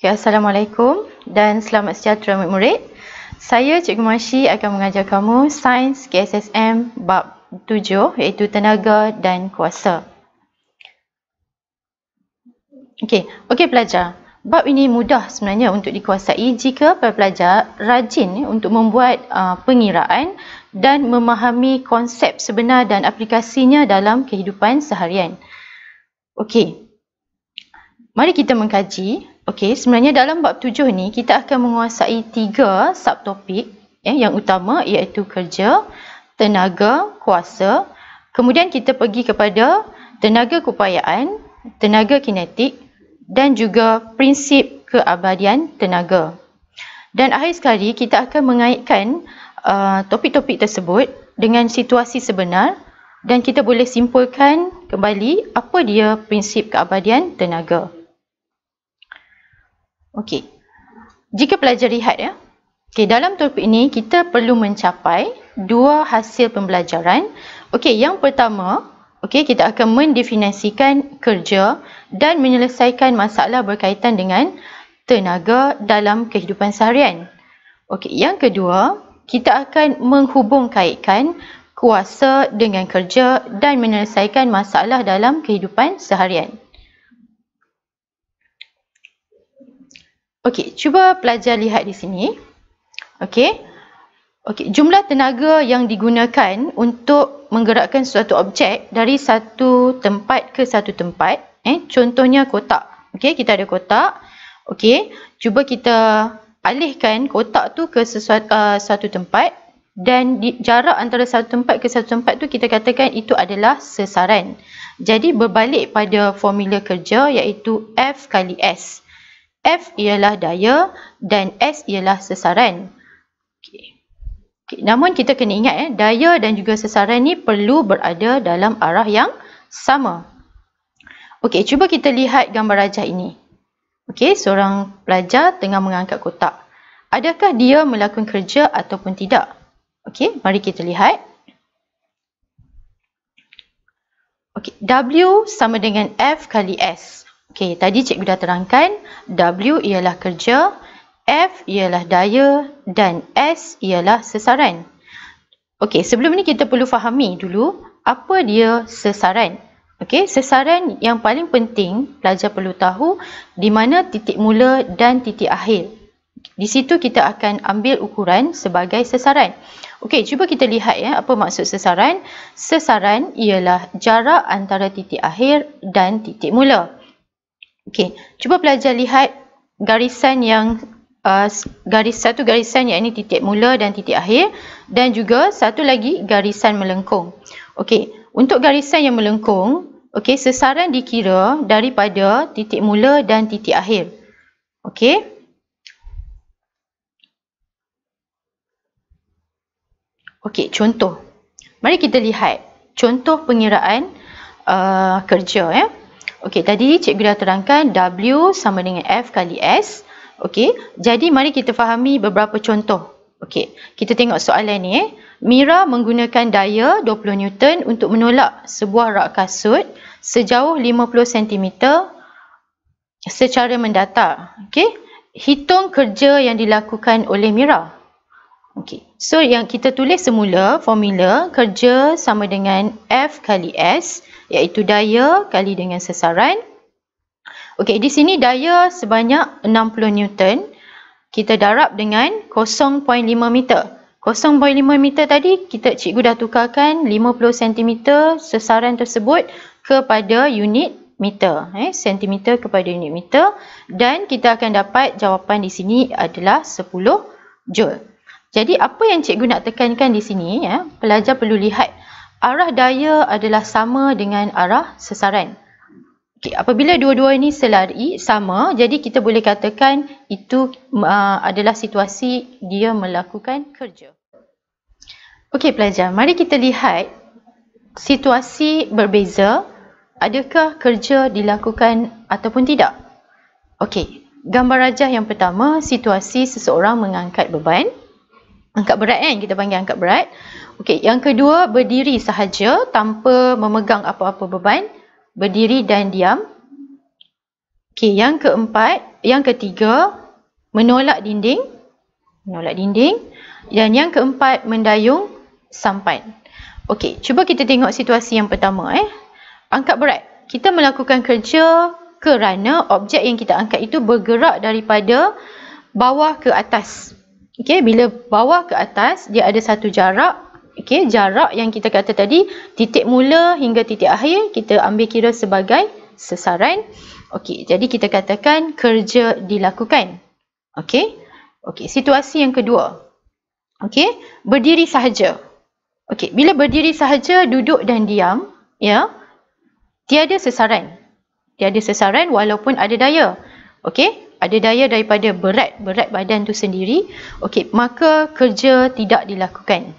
Assalamualaikum dan selamat sejahtera murid-murid. Saya Cikgu Masyi akan mengajar kamu Sains KSSM bab 7 iaitu tenaga dan kuasa. Okey pelajar. Bab ini mudah sebenarnya untuk dikuasai jika pelajar rajin untuk membuat pengiraan dan memahami konsep sebenar dan aplikasinya dalam kehidupan seharian. Okey. Mari kita mengkaji. Okey, sebenarnya dalam bab 7 ni kita akan menguasai 3 subtopik yang utama iaitu kerja, tenaga, kuasa. Kemudian kita pergi kepada tenaga keupayaan, tenaga kinetik dan juga prinsip keabadian tenaga. Dan akhir sekali kita akan mengaitkan topik-topik tersebut dengan situasi sebenar dan kita boleh simpulkan kembali apa dia prinsip keabadian tenaga. Okey, jika pelajar lihat dalam topik ini kita perlu mencapai 2 hasil pembelajaran. Okey, yang pertama, kita akan mendefinisikan kerja dan menyelesaikan masalah berkaitan dengan tenaga dalam kehidupan seharian. Okey, yang kedua, kita akan menghubungkaitkan kuasa dengan kerja dan menyelesaikan masalah dalam kehidupan seharian. Okey, cuba pelajar lihat di sini. Okey, jumlah tenaga yang digunakan untuk menggerakkan suatu objek dari satu tempat ke satu tempat. Contohnya kotak. Okey, kita ada kotak. Okey, cuba kita alihkan kotak tu ke suatu tempat dan jarak antara satu tempat ke satu tempat tu kita katakan itu adalah sesaran. Jadi berbalik pada formula kerja iaitu F kali S. F ialah daya dan S ialah sesaran. Namun kita kena ingat daya dan juga sesaran ni perlu berada dalam arah yang sama. Okey, cuba kita lihat gambar rajah ini. Okey, seorang pelajar tengah mengangkat kotak. Adakah dia melakukan kerja ataupun tidak? Okey, mari kita lihat. Okey, W sama dengan F kali S. Okey, tadi cikgu dah terangkan W ialah kerja, F ialah daya dan S ialah sesaran. Okey, sebelum ni kita perlu fahami dulu apa dia sesaran. Okey, sesaran yang paling penting pelajar perlu tahu di mana titik mula dan titik akhir. Di situ kita akan ambil ukuran sebagai sesaran. Okey, cuba kita lihat apa maksud sesaran. Sesaran ialah jarak antara titik akhir dan titik mula. Okey, cuba pelajar lihat garisan yang satu garisan yang ini titik mula dan titik akhir dan juga satu lagi garisan melengkung. Okey, untuk garisan yang melengkung, sesaran dikira daripada titik mula dan titik akhir. Okey. Okey, contoh. Mari kita lihat contoh pengiraan kerja Okey, tadi cikgu dah terangkan W sama dengan F kali S. Okey, jadi mari kita fahami beberapa contoh. Okey, kita tengok soalan ni. Mira menggunakan daya 20 Newton untuk menolak sebuah rak kasut sejauh 50 cm secara mendatar. Okey, hitung kerja yang dilakukan oleh Mira. Okey, so yang kita tulis semula formula kerja sama dengan F kali S iaitu daya kali dengan sesaran. Okey, di sini daya sebanyak 60 Newton. Kita darab dengan 0.5 meter. 0.5 meter tadi cikgu dah tukarkan 50 cm sesaran tersebut kepada unit meter. Sentimeter kepada unit meter. Dan kita akan dapat jawapan di sini adalah 10 joule. Jadi apa yang cikgu nak tekankan di sini, pelajar perlu lihat arah daya adalah sama dengan arah sesaran. Okey, apabila dua-dua ini selari sama, jadi kita boleh katakan itu adalah situasi dia melakukan kerja. Okey pelajar, mari kita lihat situasi berbeza. Adakah kerja dilakukan ataupun tidak? Okey, gambar rajah yang pertama, situasi seseorang mengangkat beban. Angkat berat kita panggil angkat berat. Okey, yang kedua berdiri sahaja tanpa memegang apa-apa beban, berdiri dan diam. Okey, yang keempat Yang ketiga, menolak dinding. Dan yang keempat, mendayung sampan. Okey, cuba kita tengok situasi yang pertama. Angkat berat. Kita melakukan kerja kerana objek yang kita angkat itu bergerak daripada bawah ke atas. Okey, bila bawah ke atas, dia ada satu jarak. Okey, jarak yang kita kata tadi, titik mula hingga titik akhir, kita ambil kira sebagai sasaran. Okey, jadi kita katakan kerja dilakukan. Okey. Okey, situasi yang kedua. Okey, berdiri sahaja. Okey, bila berdiri sahaja, duduk dan diam, ya. Tiada sasaran. Walaupun ada daya. Okey, ada daya daripada berat badan tu sendiri. Okey, maka kerja tidak dilakukan.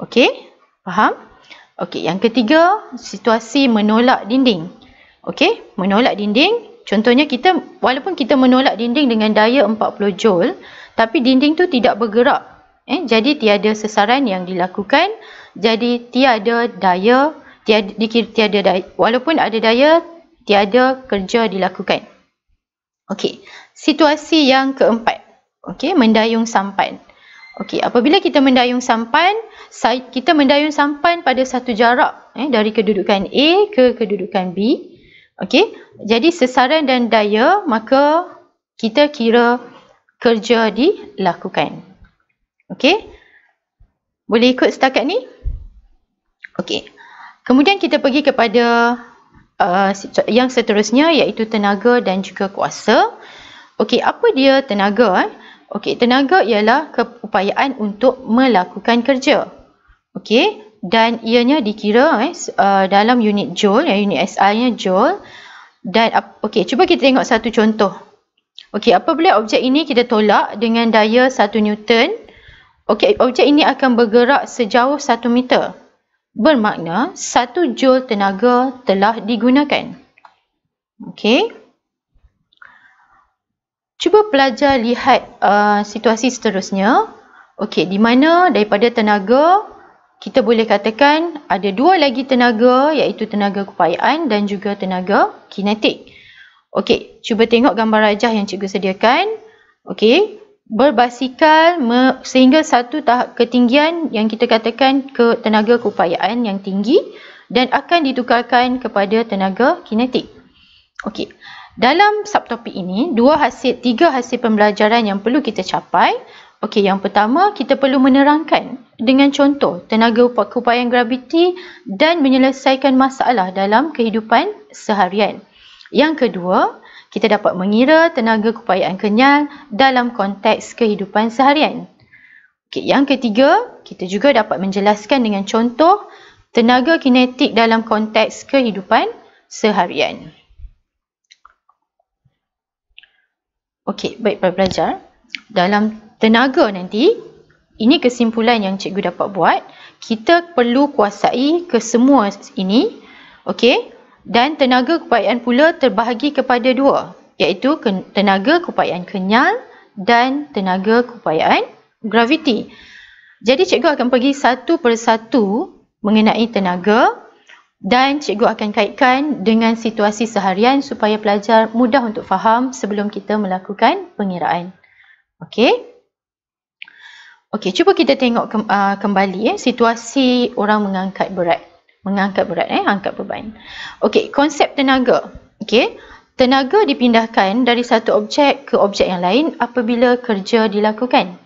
Okey, faham? Okey, yang ketiga, situasi menolak dinding. Okey, menolak dinding. Contohnya walaupun kita menolak dinding dengan daya 40 joule, tapi dinding tu tidak bergerak. Jadi tiada sasaran yang dilakukan. Jadi tiada daya, walaupun ada daya, tiada kerja dilakukan. Okey, situasi yang keempat. Okey, mendayung sampan. Okey, apabila kita mendayung sampan, kita mendayung sampan pada satu jarak dari kedudukan A ke kedudukan B. Okey, jadi sasaran dan daya, maka kita kira kerja dilakukan. Okey, boleh ikut setakat ni? Okey, kemudian kita pergi kepada yang seterusnya, iaitu tenaga dan juga kuasa. Okey, apa dia tenaga? Okey, tenaga ialah keupayaan untuk melakukan kerja. Okey, dan ianya dikira dalam unit joule, unit SI-nya joule. Dan okey, cuba kita tengok satu contoh. Okey, apabila objek ini kita tolak dengan daya 1 Newton, okey, objek ini akan bergerak sejauh 1 meter. Bermakna 1 joule tenaga telah digunakan. Okey. Cuba pelajar lihat situasi seterusnya. Okey, di mana daripada tenaga, kita boleh katakan ada dua lagi tenaga, iaitu tenaga keupayaan dan juga tenaga kinetik. Okey, cuba tengok gambar rajah yang cikgu sediakan. Okey, berbasikal sehingga satu tahap ketinggian yang kita katakan ke tenaga keupayaan yang tinggi dan akan ditukarkan kepada tenaga kinetik. Okey, dalam subtopik ini, tiga hasil pembelajaran yang perlu kita capai. Okey, yang pertama, kita perlu menerangkan dengan contoh tenaga keupayaan graviti dan menyelesaikan masalah dalam kehidupan seharian. Yang kedua, kita dapat mengira tenaga keupayaan kenyal dalam konteks kehidupan seharian. Okey, yang ketiga, kita juga dapat menjelaskan dengan contoh tenaga kinetik dalam konteks kehidupan seharian. Okey, baik para pelajar. Dalam tenaga nanti, ini kesimpulan yang cikgu dapat buat. Kita perlu kuasai kesemua ini. Okey. Dan tenaga keupayaan pula terbahagi kepada dua, iaitu tenaga keupayaan kenyal dan tenaga keupayaan graviti. Jadi cikgu akan pergi satu persatu mengenai tenaga dan cikgu akan kaitkan dengan situasi seharian supaya pelajar mudah untuk faham sebelum kita melakukan pengiraan. Okey. Okey, cuba kita tengok kembali situasi orang mengangkat berat. Angkat beban. Okey, konsep tenaga. Okey, tenaga dipindahkan dari satu objek ke objek yang lain apabila kerja dilakukan.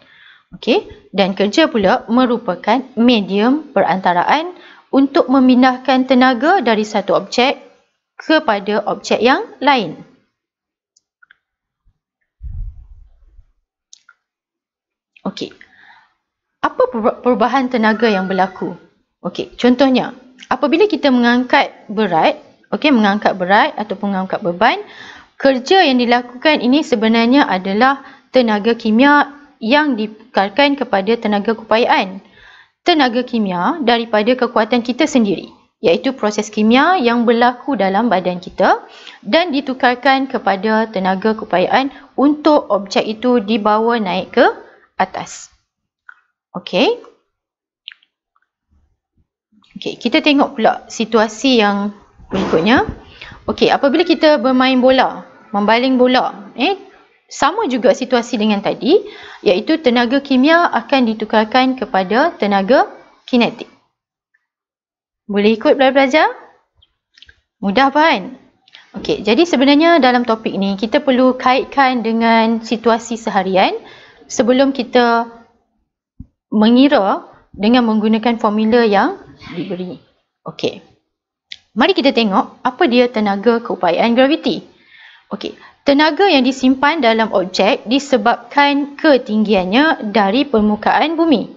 Okey, dan kerja pula merupakan medium perantaraan untuk memindahkan tenaga dari satu objek kepada objek yang lain. Okey, apa perubahan tenaga yang berlaku? Okey, contohnya, apabila kita mengangkat berat, ataupun mengangkat beban, kerja yang dilakukan ini sebenarnya adalah tenaga kimia yang ditukarkan kepada tenaga keupayaan. Tenaga kimia daripada kekuatan kita sendiri, iaitu proses kimia yang berlaku dalam badan kita dan ditukarkan kepada tenaga keupayaan untuk objek itu dibawa naik ke atas. Okey. Okey, kita tengok pula situasi yang berikutnya. Okey, apabila kita bermain bola, membaling bola. Sama juga situasi dengan tadi, iaitu tenaga kimia akan ditukarkan kepada tenaga kinetik. Boleh ikut belajar? Mudah kan? Okey, jadi sebenarnya dalam topik ni kita perlu kaitkan dengan situasi seharian sebelum kita mengira dengan menggunakan formula yang diberi. Okey. Mari kita tengok apa dia tenaga keupayaan graviti. Okey, tenaga yang disimpan dalam objek disebabkan ketinggiannya dari permukaan bumi.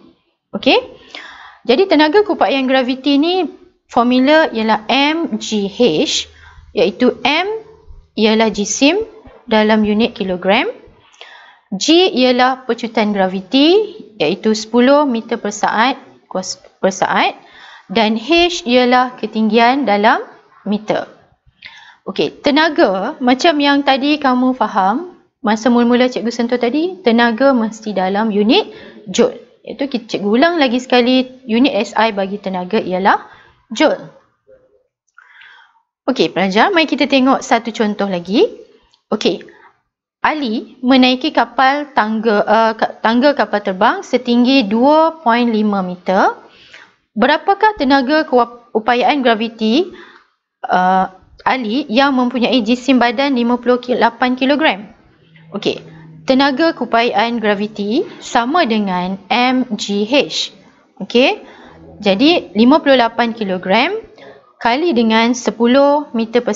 Okey. Jadi tenaga keupayaan graviti ni formula ialah mgh, iaitu m ialah jisim dalam unit kilogram, g ialah pecutan graviti iaitu 10 meter per saat dan h ialah ketinggian dalam meter. Okey, tenaga macam yang tadi kamu faham masa mula-mula cikgu sentuh tadi, tenaga mesti dalam unit joule. Iaitu cikgu ulang lagi sekali, unit SI bagi tenaga ialah joule. Okey, pelajar, mari kita tengok satu contoh lagi. Okey, Ali menaiki kapal tangga kapal terbang setinggi 2.5 meter. Berapakah tenaga keupayaan graviti Ali yang mempunyai jisim badan 58 kg? Okey, tenaga keupayaan graviti sama dengan mgh. Okey, jadi 58 kg kali dengan 10 meter per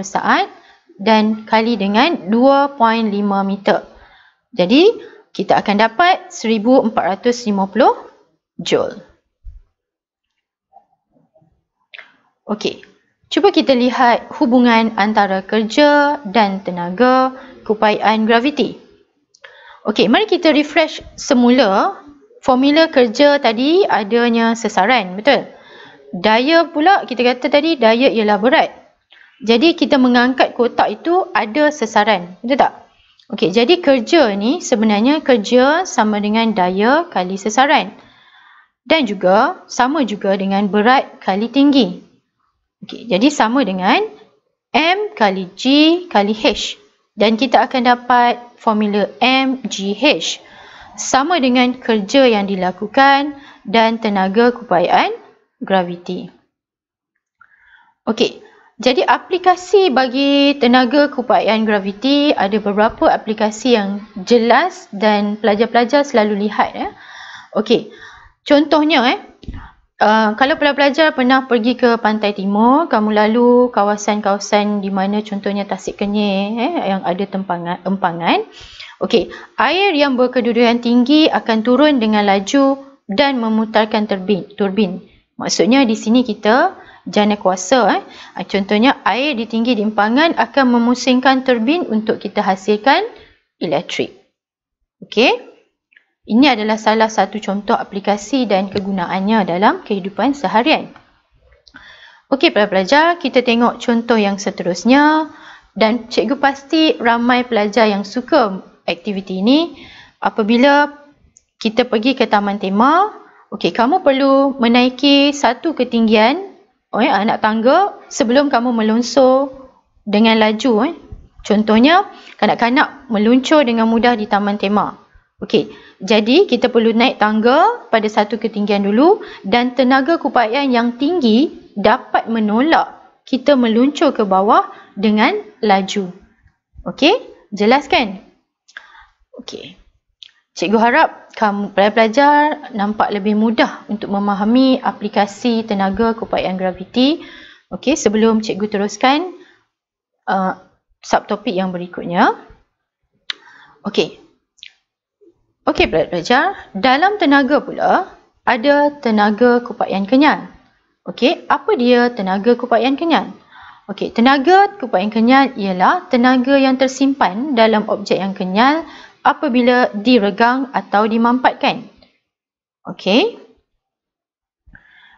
saat dan kali dengan 2.5 meter. Jadi kita akan dapat 1450 joule. Okey, cuba kita lihat hubungan antara kerja dan tenaga keupayaan graviti. Okey, mari kita refresh semula. Formula kerja tadi adanya sesaran, betul? Daya pula kita kata tadi daya ialah berat. Jadi kita mengangkat kotak itu ada sesaran, betul tak? Okey, jadi kerja ni sebenarnya kerja sama dengan daya kali sesaran. Dan juga sama juga dengan berat kali tinggi. Okey, jadi sama dengan M kali G kali H. Dan kita akan dapat formula mgh sama dengan kerja yang dilakukan dan tenaga keupayaan graviti. Okey, jadi aplikasi bagi tenaga keupayaan graviti ada beberapa aplikasi yang jelas dan pelajar-pelajar selalu lihat. Okey, contohnya kalau pelajar-pelajar pernah pergi ke Pantai Timur, kamu lalu kawasan-kawasan di mana contohnya Tasik Kenyir yang ada empangan. Okey, air yang berkedudukan tinggi akan turun dengan laju dan memutarkan turbin. Maksudnya di sini kita jana kuasa. Contohnya air di tinggi di empangan akan memusingkan turbin untuk kita hasilkan elektrik. Okey. Ini adalah salah satu contoh aplikasi dan kegunaannya dalam kehidupan seharian. Okey pelajar, kita tengok contoh yang seterusnya dan cikgu pasti ramai pelajar yang suka aktiviti ini. Apabila kita pergi ke taman tema, okey, kamu perlu menaiki satu ketinggian anak tangga sebelum kamu melunsur dengan laju. Contohnya, kanak-kanak meluncur dengan mudah di taman tema. Okey, jadi kita perlu naik tangga pada satu ketinggian dulu dan tenaga keupayaan yang tinggi dapat menolak kita meluncur ke bawah dengan laju. Okey, jelas kan? Okey. Cikgu harap kamu pelajar nampak lebih mudah untuk memahami aplikasi tenaga keupayaan graviti. Okey, sebelum cikgu teruskan subtopik yang berikutnya. Okey. Okey pelajar, dalam tenaga pula ada tenaga keupayaan kenyal. Okey, apa dia tenaga keupayaan kenyal? Okey, tenaga keupayaan kenyal ialah tenaga yang tersimpan dalam objek yang kenyal apabila diregang atau dimampatkan. Okey.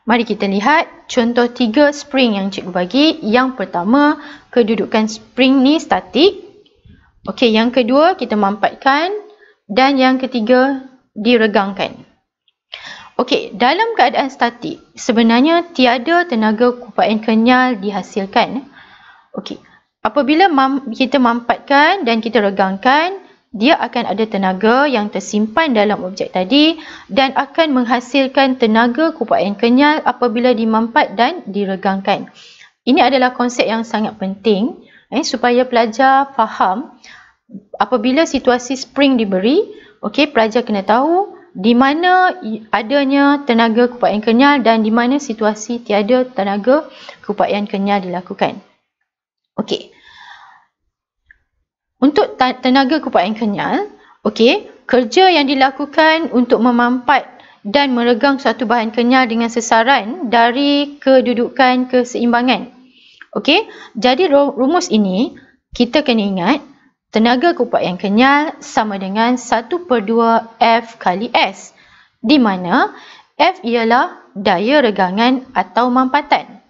Mari kita lihat contoh 3 spring yang cikgu bagi. Yang pertama, kedudukan spring ni statik. Okey, yang kedua kita mampatkan dan yang ketiga diregangkan. Okey, dalam keadaan statik sebenarnya tiada tenaga keupayaan kenyal dihasilkan. Okey. apabila kita mampatkan dan kita regangkan, dia akan ada tenaga yang tersimpan dalam objek tadi dan akan menghasilkan tenaga kupayan kenyal apabila dimampat dan diregangkan. Ini adalah konsep yang sangat penting supaya pelajar faham apabila situasi spring diberi, pelajar kena tahu di mana adanya tenaga kupayan kenyal dan di mana situasi tiada tenaga kupayan kenyal dilakukan. Untuk tenaga kupayan kenyal, kerja yang dilakukan untuk memampat dan meregang suatu bahan kenyal dengan sesaran dari kedudukan keseimbangan. Jadi rumus ini kita kena ingat tenaga kupayan kenyal sama dengan 1/2 F kali S, di mana F ialah daya regangan atau mampatan.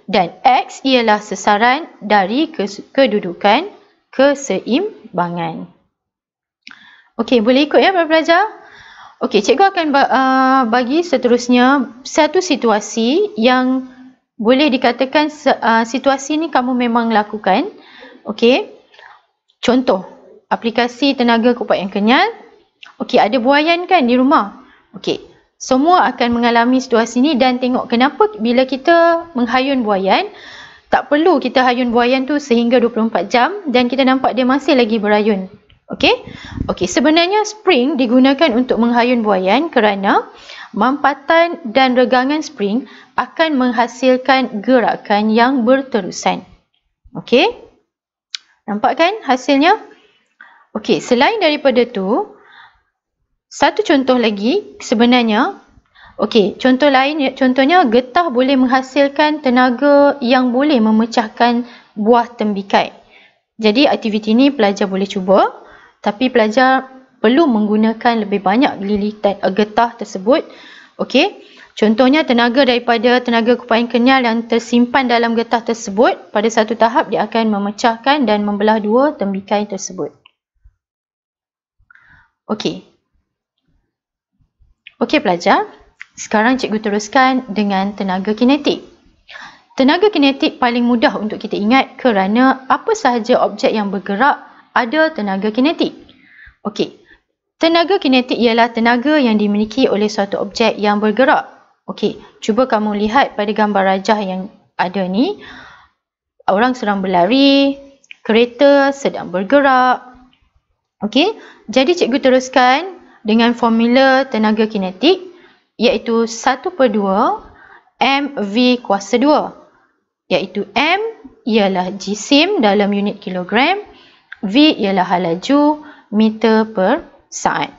Dan X ialah sesaran dari kedudukan keseimbangan. Boleh ikut ya para pelajar? Cikgu akan bagi seterusnya satu situasi yang boleh dikatakan situasi ni kamu memang lakukan. Contoh, aplikasi tenaga kupayan kenyal. Ada buaian kan di rumah. Semua akan mengalami situasi ni dan tengok kenapa bila kita menghayun buaian, tak perlu kita hayun buaian tu sehingga 24 jam dan kita nampak dia masih lagi berayun. Sebenarnya spring digunakan untuk menghayun buaian kerana mampatan dan regangan spring akan menghasilkan gerakan yang berterusan. Nampak kan hasilnya? Selain daripada tu, satu contoh lagi sebenarnya, contoh lain, contohnya getah boleh menghasilkan tenaga yang boleh memecahkan buah tembikai. Jadi aktiviti ni pelajar boleh cuba, tapi pelajar perlu menggunakan lebih banyak lilitan getah tersebut. Contohnya tenaga daripada tenaga kupayan kenyal yang tersimpan dalam getah tersebut, pada satu tahap dia akan memecahkan dan membelah dua tembikai tersebut. Pelajar, sekarang cikgu teruskan dengan tenaga kinetik. Tenaga kinetik paling mudah untuk kita ingat kerana apa sahaja objek yang bergerak ada tenaga kinetik. Tenaga kinetik ialah tenaga yang dimiliki oleh suatu objek yang bergerak. Cuba kamu lihat pada gambar rajah yang ada ni. Orang sedang berlari, kereta sedang bergerak. Jadi cikgu teruskan dengan formula tenaga kinetik, iaitu 1/2 mv kuasa 2. Iaitu m ialah jisim dalam unit kilogram, v ialah halaju meter per saat.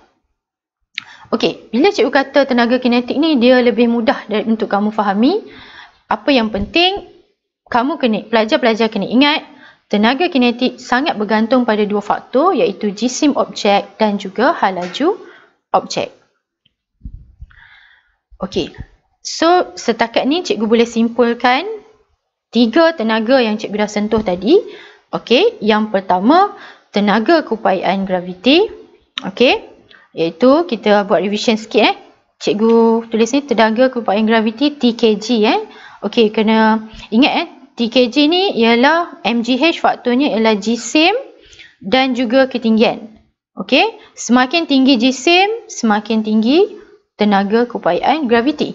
Bila cikgu kata tenaga kinetik ni, dia lebih mudah untuk kamu fahami. Apa yang penting, pelajar-pelajar kena ingat, tenaga kinetik sangat bergantung pada dua faktor, iaitu jisim objek dan juga halaju objek. So setakat ni cikgu boleh simpulkan 3 tenaga yang cikgu dah sentuh tadi. Yang pertama, tenaga kupayaan graviti. Iaitu kita buat revision sikit. Cikgu tulis ni tenaga kupayaan graviti TKG. Kena ingat TKG ni ialah MGH, faktornya ialah jisim dan juga ketinggian. Semakin tinggi jisim, semakin tinggi tenaga kupayaan graviti.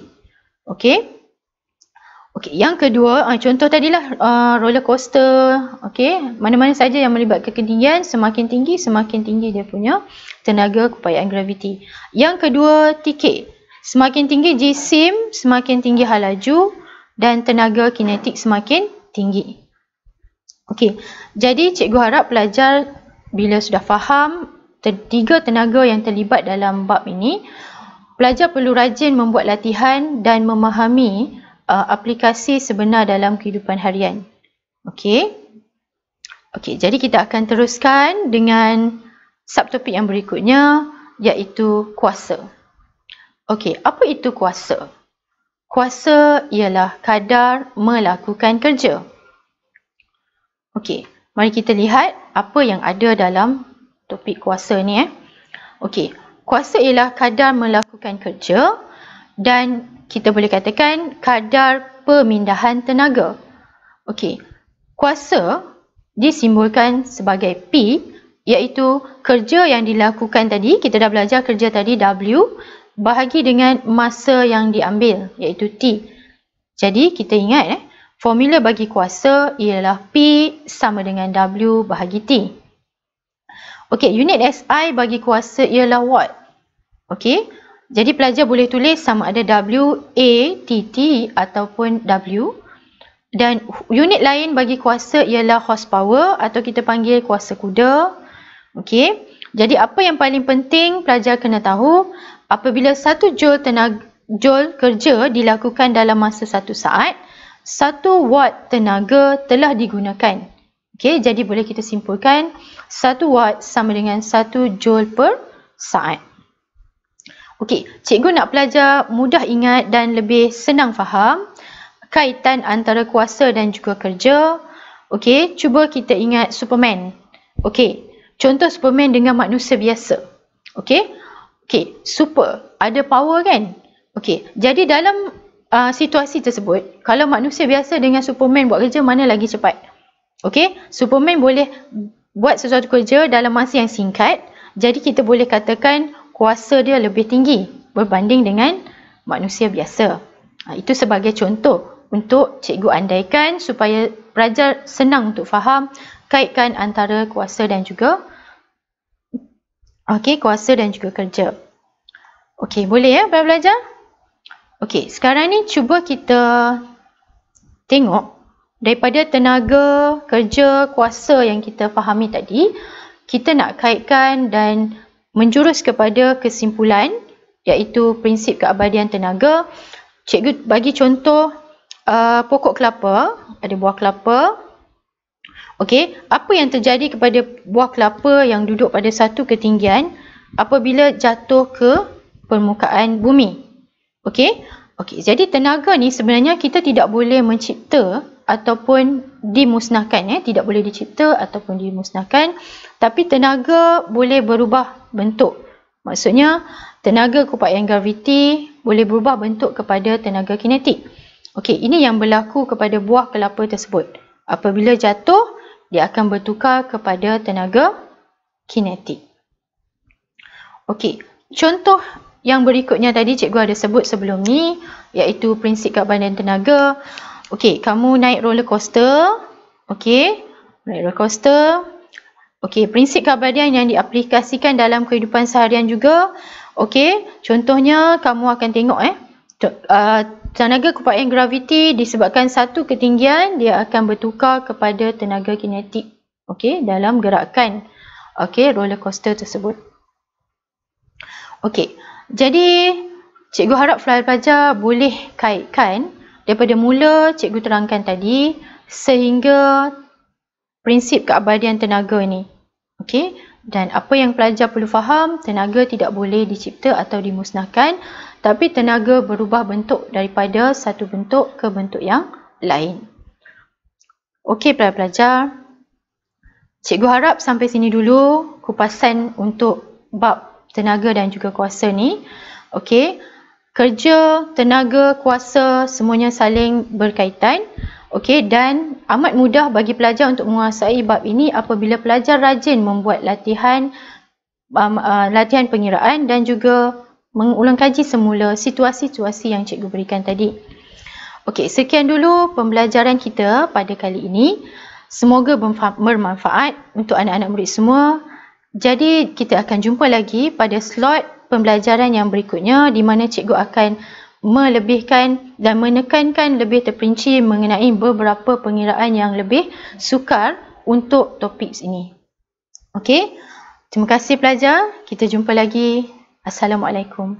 Yang kedua, contoh tadilah roller coaster. Mana-mana saja yang melibatkan ketinggian, semakin tinggi dia punya tenaga kupayaan graviti. Yang kedua, TK. Semakin tinggi jisim, semakin tinggi halaju dan tenaga kinetik semakin tinggi. Jadi cikgu harap pelajar bila sudah faham 3 tenaga yang terlibat dalam bab ini, pelajar perlu rajin membuat latihan dan memahami aplikasi sebenar dalam kehidupan harian. Jadi kita akan teruskan dengan subtopik yang berikutnya, iaitu kuasa. Apa itu kuasa? Kuasa ialah kadar melakukan kerja. Mari kita lihat apa yang ada dalam topik kuasa ni. Kuasa ialah kadar melakukan kerja dan kita boleh katakan kadar pemindahan tenaga. kuasa disimbolkan sebagai P, iaitu kerja yang dilakukan tadi, kita dah belajar kerja tadi W, bahagi dengan masa yang diambil, iaitu T. Jadi kita ingat formula bagi kuasa ialah P sama dengan W bahagi T. Okey, unit SI bagi kuasa ialah watt. Okey, jadi pelajar boleh tulis sama ada W, A, T, T ataupun W. Dan unit lain bagi kuasa ialah horsepower atau kita panggil kuasa kuda. Okey, jadi apa yang paling penting pelajar kena tahu, apabila 1 joule kerja dilakukan dalam masa 1 saat, 1 watt tenaga telah digunakan. Okey, jadi boleh kita simpulkan 1 watt sama dengan 1 joule per saat. Okey, cikgu nak pelajar mudah ingat dan lebih senang faham kaitan antara kuasa dan juga kerja. Okey, cuba kita ingat Superman. Okey, contoh Superman dengan manusia biasa. Okey, super, ada power kan? Okey, jadi dalam situasi tersebut, kalau manusia biasa dengan Superman buat kerja, mana lagi cepat? Okey, Superman boleh buat sesuatu kerja dalam masa yang singkat, jadi kita boleh katakan kuasa dia lebih tinggi berbanding dengan manusia biasa. Itu sebagai contoh untuk cikgu andaikan supaya pelajar senang untuk faham kaitkan antara kuasa dan juga kuasa dan juga kerja. Okey, boleh ya belajar? Okey, sekarang ni cuba kita tengok daripada tenaga, kerja, kuasa yang kita fahami tadi, kita nak kaitkan dan menjurus kepada kesimpulan, iaitu prinsip keabadian tenaga. Cikgu bagi contoh pokok kelapa, ada buah kelapa. Okey, apa yang terjadi kepada buah kelapa yang duduk pada satu ketinggian apabila jatuh ke permukaan bumi? Okey, jadi tenaga ni sebenarnya kita tidak boleh mencipta ataupun dimusnahkan, tidak boleh dicipta ataupun dimusnahkan, tapi tenaga boleh berubah bentuk. Maksudnya tenaga keupayaan graviti boleh berubah bentuk kepada tenaga kinetik. Okey, ini yang berlaku kepada buah kelapa tersebut. Apabila jatuh, dia akan bertukar kepada tenaga kinetik. Okey, contoh yang berikutnya tadi cikgu ada sebut sebelum ni, iaitu prinsip keabadian tenaga. Okey, kamu naik roller coaster. Okey, naik roller coaster. Okey, prinsip keabadian yang diaplikasikan dalam kehidupan seharian juga. Okey, contohnya kamu akan tengok tenaga keupayaan graviti disebabkan satu ketinggian, dia akan bertukar kepada tenaga kinetik. Okey, dalam gerakan roller coaster tersebut. Okey, jadi cikgu harap pelajar boleh kaitkan daripada mula cikgu terangkan tadi sehingga prinsip keabadian tenaga ni. Okey, dan apa yang pelajar perlu faham, tenaga tidak boleh dicipta atau dimusnahkan, tapi tenaga berubah bentuk daripada satu bentuk ke bentuk yang lain. Okey pelajar, cikgu harap sampai sini dulu kupasan untuk bab tenaga dan juga kuasa ni. Okey, kerja, tenaga, kuasa semuanya saling berkaitan. Okey, dan amat mudah bagi pelajar untuk menguasai bab ini apabila pelajar rajin membuat latihan pengiraan dan juga mengulang kaji semula situasi-situasi yang cikgu berikan tadi. Okey, sekian dulu pembelajaran kita pada kali ini. Semoga bermanfaat untuk anak-anak murid semua. Jadi kita akan jumpa lagi pada slot pembelajaran yang berikutnya di mana cikgu akan melebihkan dan menekankan lebih terperinci mengenai beberapa pengiraan yang lebih sukar untuk topik ini. Okey, terima kasih pelajar. Kita jumpa lagi. Assalamualaikum.